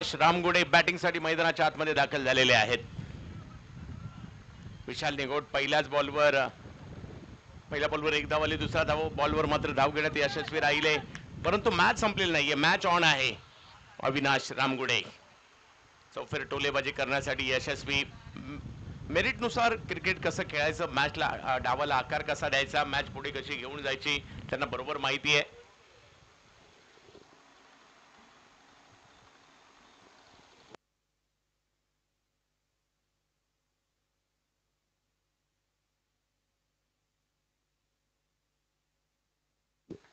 रामगुडे बॅटिंगसाठी मैदानाच्या आतमध्ये दाखल झालेले आहेत. विशाल निगोट पहिल्या बॉलवर एक धाव आली, दुसरा बॉलवर मात्र धाव घेण्यात यशस्वी राहिले, परंतु मॅच संपलेली नाहीये, मॅच ऑन आहे. अविनाश रामगुडे चौफेर टोलेबाजी करण्यासाठी यशस्वी. मेरिटनुसार क्रिकेट कसं खेळायचं, मॅचला डावाला आकार कसा द्यायचा, मॅच पुढे कशी घेऊन जायची त्यांना बरोबर माहिती आहे.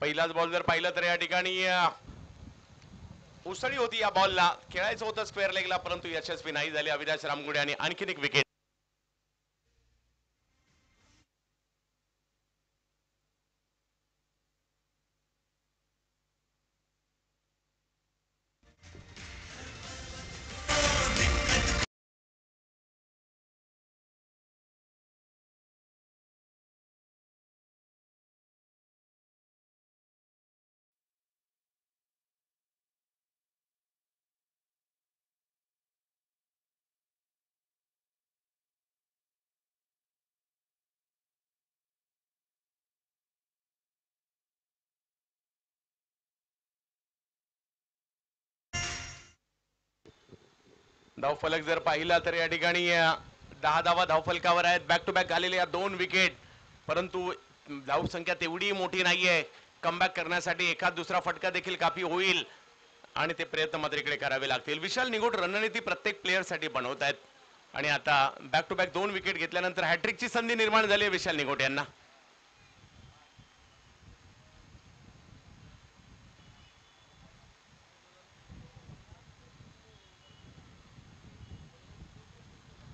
पहिलाच बॉल जर पाहिलं तर या ठिकाणी उसळी होती, या बॉलला खेळायचं होतं स्क्वेअर लेगला, परंतु यशस्वी नाही झाले अविनाश रामगुडे आणि आणखीन एक विकेट. धावफलक जर पाहिला तर या ठिकाणी 10 धावा धावफलकावर आहेत. बॅक टू बॅक आलेले या 2 विकेट, परंतु धावसंख्या तेवढी मोठी नाहीये. कमबॅक करण्यासाठी एखाद दुसरा फटका देखील काफी होईल आणि ते प्रयत्न मात्र इकडे करावे लागतील. विशाल निगोट रणनीती प्रत्येक प्लेअरसाठी बनवत आहेत आणि आता बॅक टू बॅक 2 विकेट घेतल्यानंतर हॅट्रिकची संधी निर्माण झाली आहे विशाल निगोट यांना.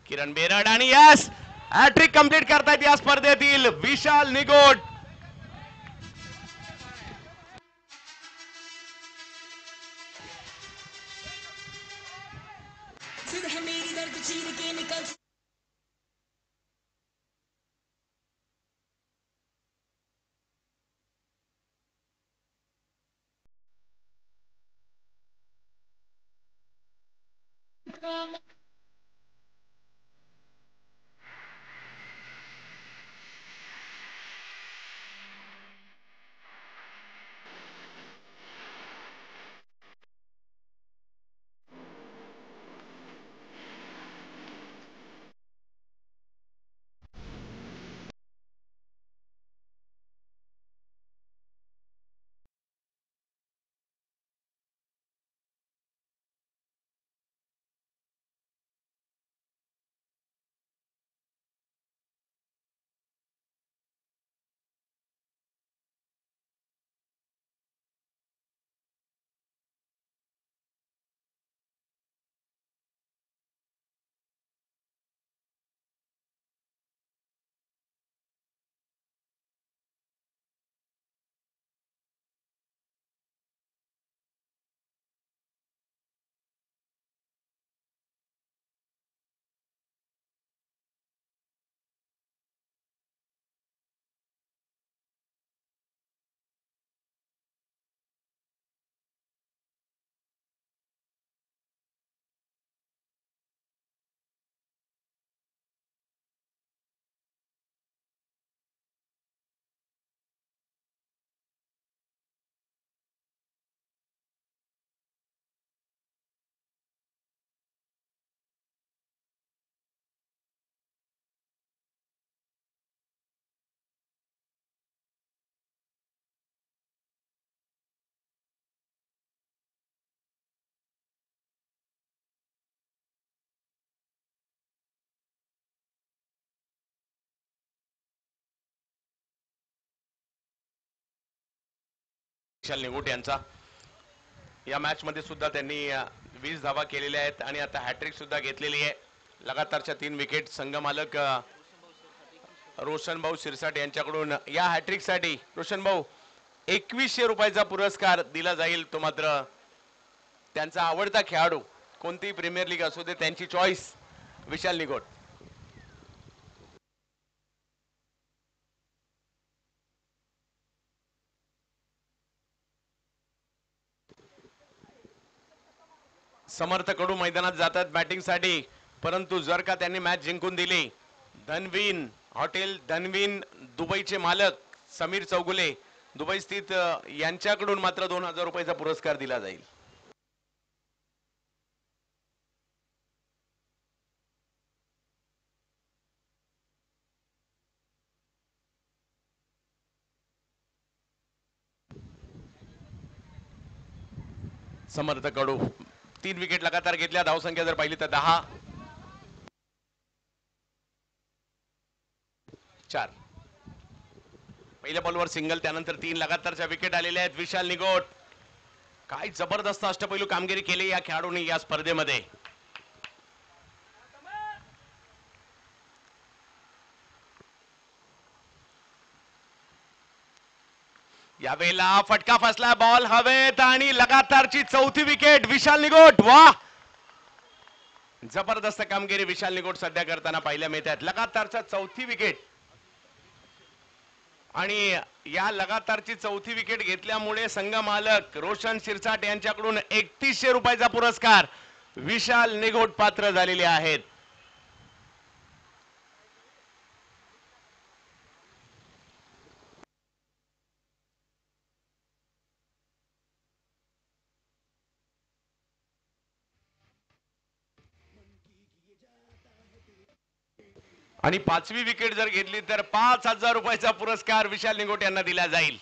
किरण बेरड आणि यस, हॅट्रिक कंप्लीट करतायत या स्पर्धेतील विशाल निगोट. विशाल निगोट यांचा या मॅच मध्ये सुद्धा त्यांनी 20 धावा केलेल्या आहेत आणि आता हॅट्रिक सुद्धा घेतलेली आहे. लगातारच्या 3 विकेट. संघ मालक रोशन भाऊ शिरसाट यांच्याकडून या हॅट्रिक साठी रोशन भाऊ 2100 रुपयाचा पुरस्कार दिला जाईल. तो मात्र त्यांचा आवडता खेळाडू, कोणतीही प्रीमियर लीग असू दे, त्यांची चॉईस विशाल निगोट. समर्थ कडू मैदानात जातात बॅटिंगसाठी, परंतु जर का त्यांनी मॅच जिंकून दिली, धनवीन हॉटेल धनवीन दुबईचे मालक समीर चौगुले दुबई स्थित यांच्याकडून मात्र 2000 रुपयाचा पुरस्कार दिला जाईल. समर्थ कडू 3 विकेट लगातार घेतल्या. धावसंख्या जर पाहिली तर 10. 4. पहिल्या बॉलवर सिंगल, त्यानंतर 3 लगातारच्या विकेट आलेल्या आहेत. विशाल निगोट, काय जबरदस्त अष्टपैलू कामगिरी केली या खेळाडूंनी या स्पर्धेमध्ये. यावेळेला फटका फसला, बॉल हवेत आणि लगातारची 4थी विकेट विशाल निगोट. वाह, जबरदस्त कामगिरी विशाल निगोट सध्या करताना पाहायला मिळतात. लगातारच्या 4थी विकेट आणि या लगातारची 4थी विकेट घेतल्यामुळे संघ मालक रोशन शिरसाट यांच्याकडून 3100 रुपयाचा पुरस्कार विशाल निगोट पात्र झालेले आहेत. आणि 5वी विकेट जर घेतली तर 5000 रुपयाचा पुरस्कार विशाल निगोट यांना दिला जाईल.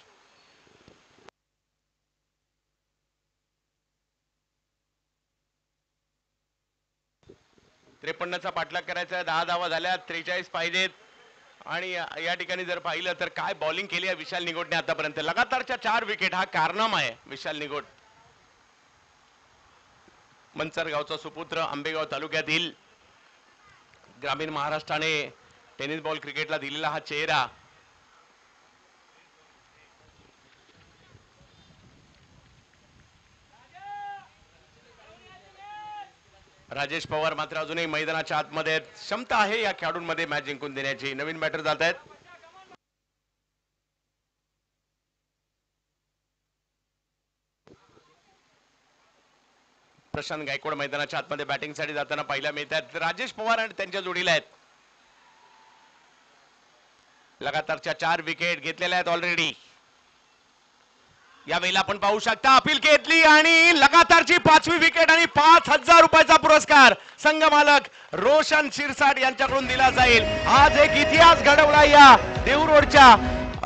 त्रेपन्नचा पाठलाग करायचा, 10 धावा झाल्या, 43 पाहिजेत. आणि या ठिकाणी जर पाहिलं तर काय बॉलिंग केली आहे विशाल निगोटने आतापर्यंत. लगातारच्या 4 विकेट हा कारनामा आहे विशाल निगोट. मंचरगावचा सुपुत्र, आंबेगाव तालुक्यातील ग्रामीण महाराष्ट्राने टेनिस बॉल क्रिकेटला दिलेला हा चेहरा. राजेश पवार मात्र अजूनही मैदानाच्या आतमध्ये आहेत. क्षमता आहे या खेळाडूंमध्ये मॅच जिंकून देण्याची. नवीन बॅटर जात आहेत. प्रशांत गायकवाड मैदानाच्या आतमध्ये बॅटिंगसाठी जाताना पाहायला मिळतात. राजेश पवार आणि त्यांच्या जोडीला आहेत. लगातारच्या 4 विकेट घेतलेल्या आहेत ऑलरेडी. यावेळेला आपण पाहू शकता अपील घेतली आणि लगातारची 5वी विकेट आणि 5000 रुपयाचा पुरस्कार संघ मालक रोशन शिरसाट यांच्याकडून दिला जाईल. आज एक इतिहास घडवला या देऊरोडच्या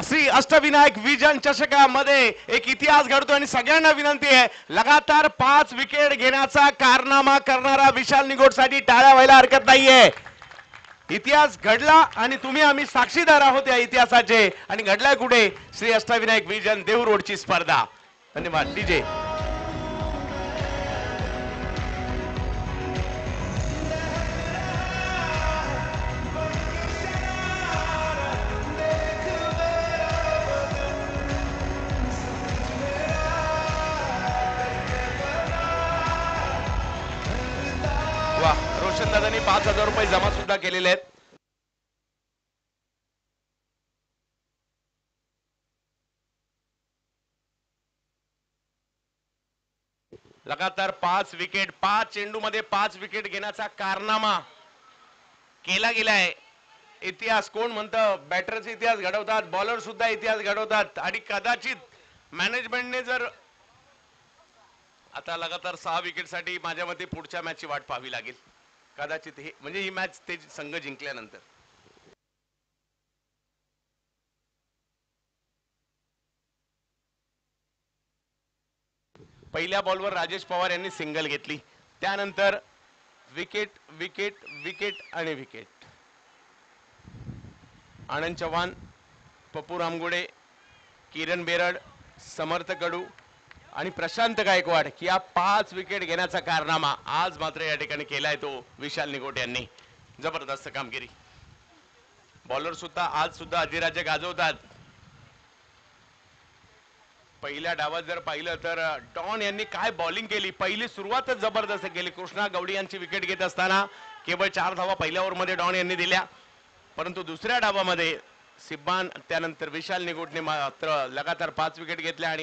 श्री अष्टविनायक विजन चषकामध्ये. एक इतिहास घडतो आणि सगळ्यांना विनंती आहे, लगातार 5 विकेट घेण्याचा कारनामा करणारा विशाल निगोटसाठी टाळ्या व्हायला हरकत नाहीये. इतिहास घडला आणि तुम्ही आम्ही साक्षीदार आहोत या इतिहासाचे. आणि घडलाय कुठे? श्री अष्टविनायक विजन देऊरोडची स्पर्धा. धन्यवाद डीजे. वा, रोशन दादांनी 5000 रुपये जमा सुद्धा केलेले आहेत. लगातार 5 विकेट, 5 चेंडू मध्ये 5 विकेट घेण्याचा कारनामा केला गेलाय. इतिहास कोण म्हणतं? बॅटरचे इतिहास घडवतात, बॉलर सुद्धा इतिहास घडवतात. आणि कदाचित मॅनेजमेंटने जर आता लगातार 6 विकेट साठी माझ्या मते पुढच्या मॅचची वाट पाहावी लागेल. कदाचित हे म्हणजे ही मॅच ते संघ जिंकल्यानंतर. पहिल्या बॉलवर राजेश पवार यांनी सिंगल घेतली, त्यानंतर विकेट विकेट विकेट आणि विकेट. आनंद चव्हाण, पप्पू रामगोडे, किरण बेरड, समर्थ कडू आणि प्रशांत गायकवाड या 5 विकेट घेण्याचा कारनामा आज मात्र या ठिकाणी केलाय तो विशाल निगोट यांनी. जबरदस्त कामगिरी. बॉलर सुद्धा आज सुद्धा अधिराज्य गाजवतात. पहिल्या डावात जर पाहिलं तर डॉन यांनी काय बॉलिंग केली. पहिली सुरुवातच जबरदस्त केली. कृष्णा गवडी यांची विकेट घेत असताना केवळ 4 धावा पहिल्या ओव्हरमध्ये डॉन यांनी दिल्या, परंतु दुसऱ्या डावामध्ये सिब्बान त्यानंतर विशाल निगोटने मात्र लगातार 5 विकेट घेतल्या आणि